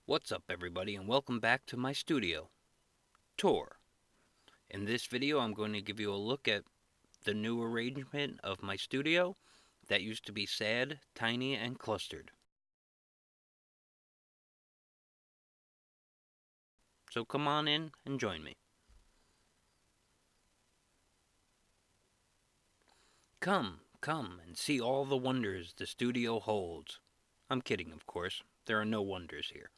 What's up everybody and welcome back to my studio tour. In this video I'm going to give you a look at the new arrangement of my studio that used to be sad, tiny, and clustered. So come on in and join me. Come and see all the wonders the studio holds. I'm kidding, of course. There are no wonders here.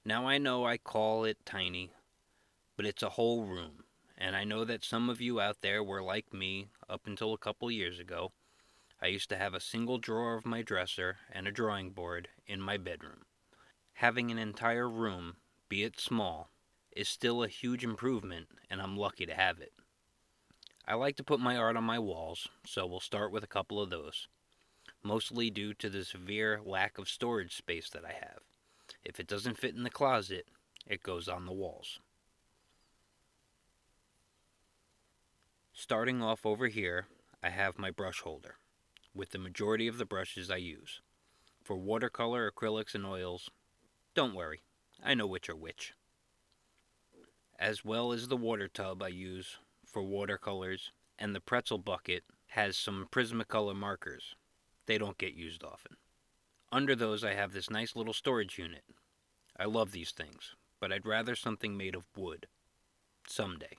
Now I know I call it tiny, but it's a whole room. And I know that some of you out there were like me up until a couple years ago. I used to have a single drawer of my dresser and a drawing board in my bedroom. Having an entire room, be it small, is still a huge improvement, and I'm lucky to have it. I like to put my art on my walls, so we'll start with a couple of those, mostly due to the severe lack of storage space that I have. If it doesn't fit in the closet, it goes on the walls. Starting off over here, I have my brush holder, with the majority of the brushes I use. For watercolor, acrylics, and oils, don't worry, I know which are which. As well as the water tub I use for watercolors, and the pretzel bucket has some Prismacolor markers. They don't get used often. Under those I have this nice little storage unit. I love these things, but I'd rather something made of wood. Someday.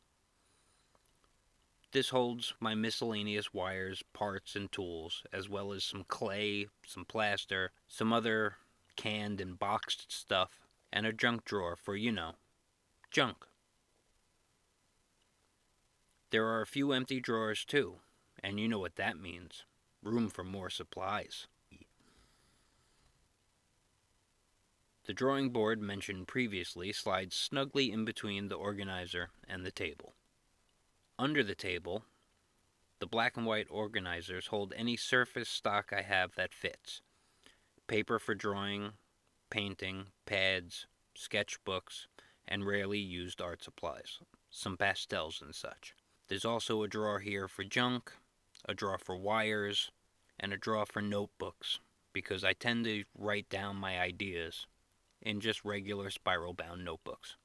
This holds my miscellaneous wires, parts, and tools, as well as some clay, some plaster, some other canned and boxed stuff, and a junk drawer for, junk. There are a few empty drawers too, and you know what that means. Room for more supplies. The drawing board mentioned previously slides snugly in between the organizer and the table. Under the table, the black and white organizers hold any surface stock I have that fits. Paper for drawing, painting, pads, sketchbooks, and rarely used art supplies, some pastels and such. There's also a drawer here for junk, a drawer for wires, and a drawer for notebooks, because I tend to write down my ideas in just regular spiral-bound notebooks.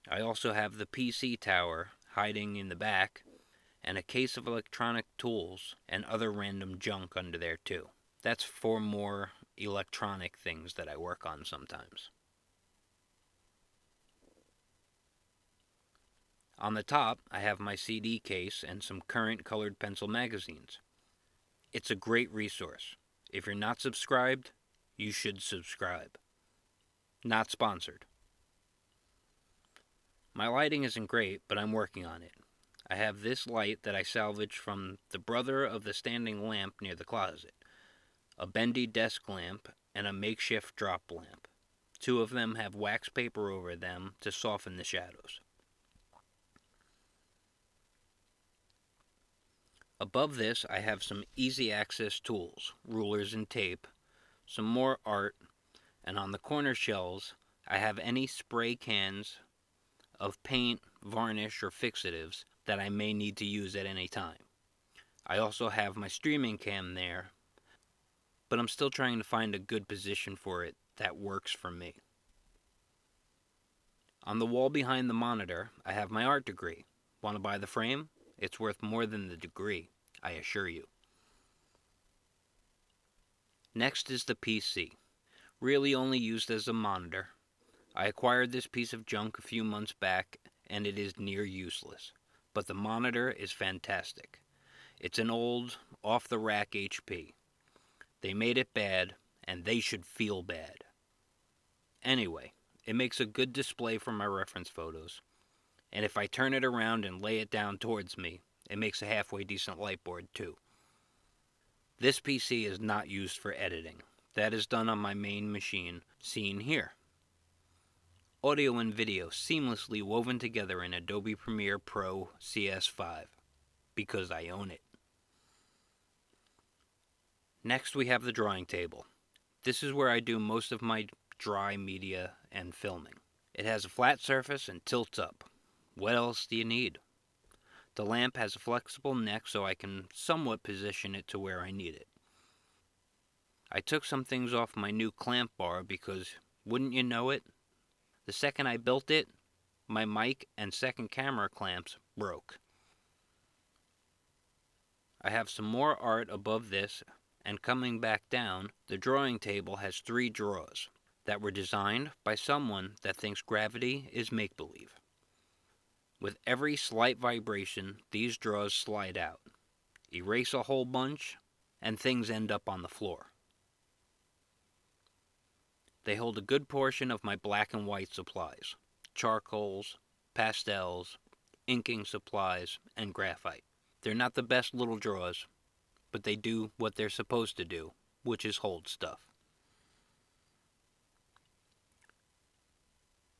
I also have the PC tower hiding in the back, and a case of electronic tools and other random junk under there too. That's for more electronic things that I work on sometimes. On the top, I have my CD case and some current colored pencil magazines. It's a great resource. If you're not subscribed, you should subscribe. Not sponsored. My lighting isn't great, but I'm working on it. I have this light that I salvaged from the brother of the standing lamp near the closet, a bendy desk lamp, and a makeshift drop lamp. Two of them have wax paper over them to soften the shadows. Above this, I have some easy access tools, rulers and tape, some more art, and on the corner shelves, I have any spray cans of paint, varnish, or fixatives that I may need to use at any time. I also have my streaming cam there, but I'm still trying to find a good position for it that works for me. On the wall behind the monitor, I have my art degree. Want to buy the frame? It's worth more than the degree, I assure you. Next is the PC, really only used as a monitor. I acquired this piece of junk a few months back, and it is near useless, but the monitor is fantastic. It's an old, off-the-rack HP. They made it bad, and they should feel bad. Anyway, it makes a good display for my reference photos, and if I turn it around and lay it down towards me, it makes a halfway decent light board too. This PC is not used for editing. That is done on my main machine, seen here. Audio and video seamlessly woven together in Adobe Premiere Pro CS5, because I own it. Next we have the drawing table. This is where I do most of my dry media and filming. It has a flat surface and tilts up. What else do you need? The lamp has a flexible neck so I can somewhat position it to where I need it. I took some things off my new clamp bar because, wouldn't you know it, the second I built it, my mic and second camera clamps broke. I have some more art above this, and coming back down, the drawing table has 3 drawers that were designed by someone that thinks gravity is make-believe. With every slight vibration, these drawers slide out, erase a whole bunch, and things end up on the floor. They hold a good portion of my black and white supplies, charcoals, pastels, inking supplies, and graphite. They're not the best little drawers, but they do what they're supposed to do, which is hold stuff.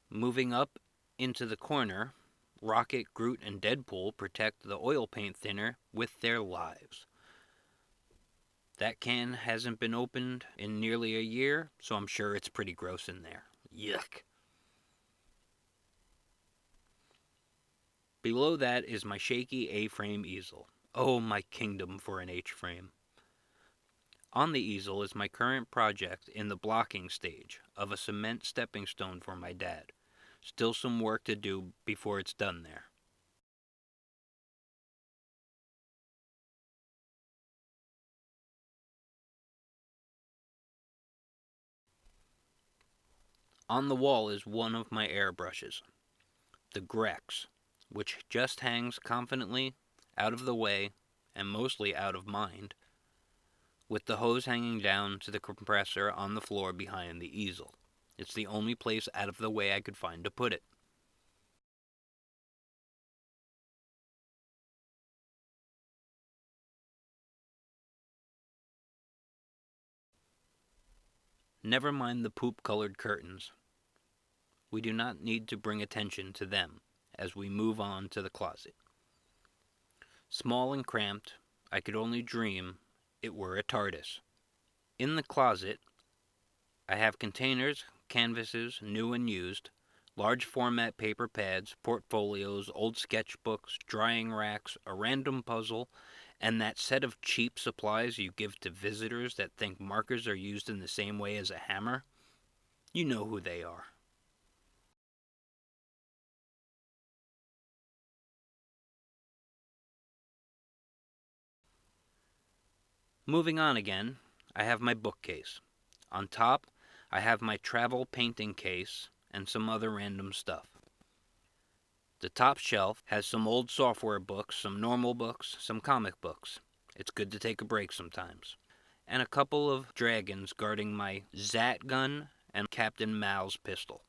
Moving up into the corner, Rocket, Groot, and Deadpool protect the oil paint thinner with their lives. That can hasn't been opened in nearly a year, so I'm sure it's pretty gross in there. Yuck. Below that is my shaky A-frame easel. Oh, my kingdom for an H-frame. On the easel is my current project in the blocking stage of a cement stepping stone for my dad. Still some work to do before it's done there. On the wall is one of my airbrushes, the Grex, which just hangs confidently out of the way and mostly out of mind, with the hose hanging down to the compressor on the floor behind the easel. It's the only place out of the way I could find to put it. Never mind the poop-colored curtains. We do not need to bring attention to them as we move on to the closet. Small and cramped, I could only dream it were a TARDIS. In the closet, I have containers, canvases, new and used, large format paper pads, portfolios, old sketchbooks, drying racks, a random puzzle, and that set of cheap supplies you give to visitors that think markers are used in the same way as a hammer. You know who they are. Moving on again, I have my bookcase. On top, I have my travel painting case and some other random stuff. The top shelf has some old software books, some normal books, some comic books. It's good to take a break sometimes. And a couple of dragons guarding my Zat gun and Captain Mal's pistol.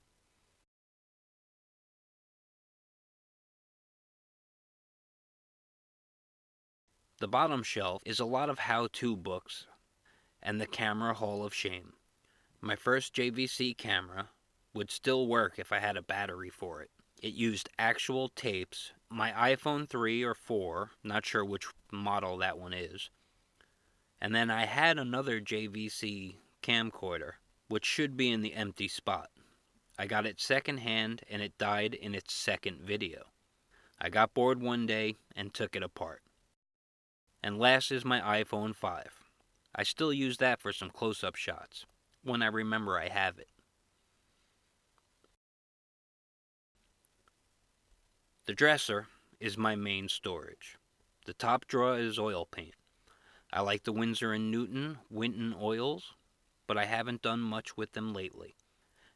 The bottom shelf is a lot of how-to books and the camera Hall of Shame. My first JVC camera would still work if I had a battery for it. It used actual tapes, my iPhone 3 or 4, not sure which model that one is. And then I had another JVC camcorder, which should be in the empty spot. I got it secondhand and it died in its second video. I got bored one day and took it apart. And last is my iPhone 5. I still use that for some close-up shots, when I remember I have it. The dresser is my main storage. The top drawer is oil paint. I like the Winsor & Newton Winton oils, but I haven't done much with them lately.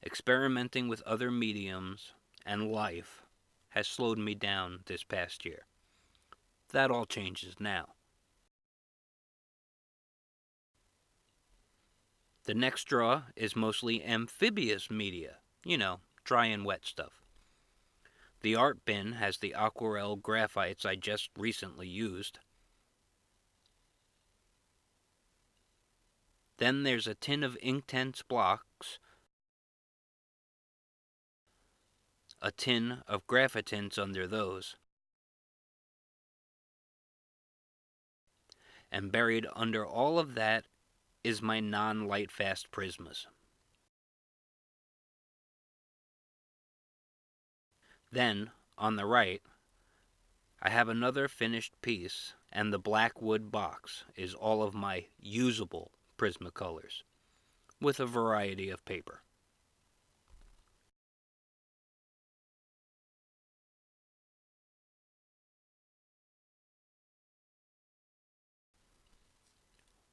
Experimenting with other mediums and life has slowed me down this past year. That all changes now. The next drawer is mostly amphibious media, dry and wet stuff. The art bin has the aquarelle graphites I just recently used. Then there's a tin of Inktense blocks, a tin of graphitints under those, and buried under all of that is my non-light-fast prismas. Then, on the right, I have another finished piece, and the black wood box is all of my usable Prismacolors, with a variety of paper.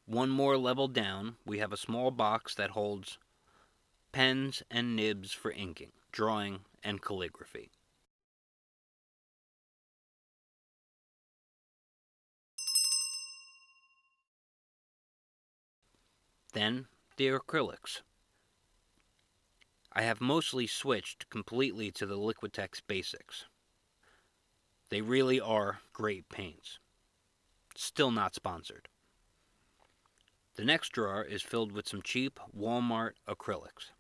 One more level down, we have a small box that holds pens and nibs for inking, drawing, and calligraphy. Then, the acrylics. I have mostly switched completely to the Liquitex Basics. They really are great paints. Still not sponsored. The next drawer is filled with some cheap Walmart acrylics.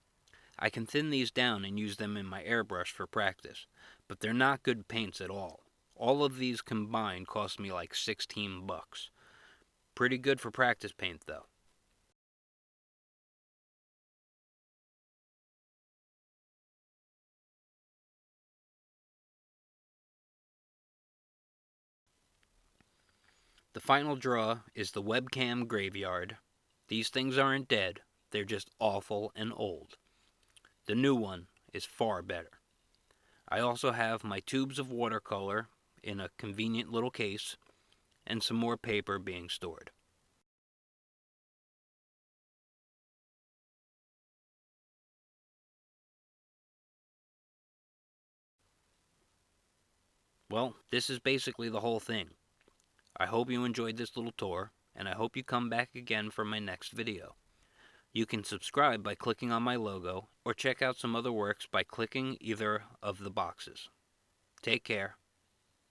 I can thin these down and use them in my airbrush for practice, but they're not good paints at all. All of these combined cost me like 16 bucks. Pretty good for practice paint though. The final drawer is the webcam graveyard. These things aren't dead, they're just awful and old. The new one is far better. I also have my tubes of watercolor in a convenient little case, and some more paper being stored. Well, this is basically the whole thing. I hope you enjoyed this little tour, and I hope you come back again for my next video. You can subscribe by clicking on my logo, or check out some other works by clicking either of the boxes. Take care.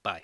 Bye.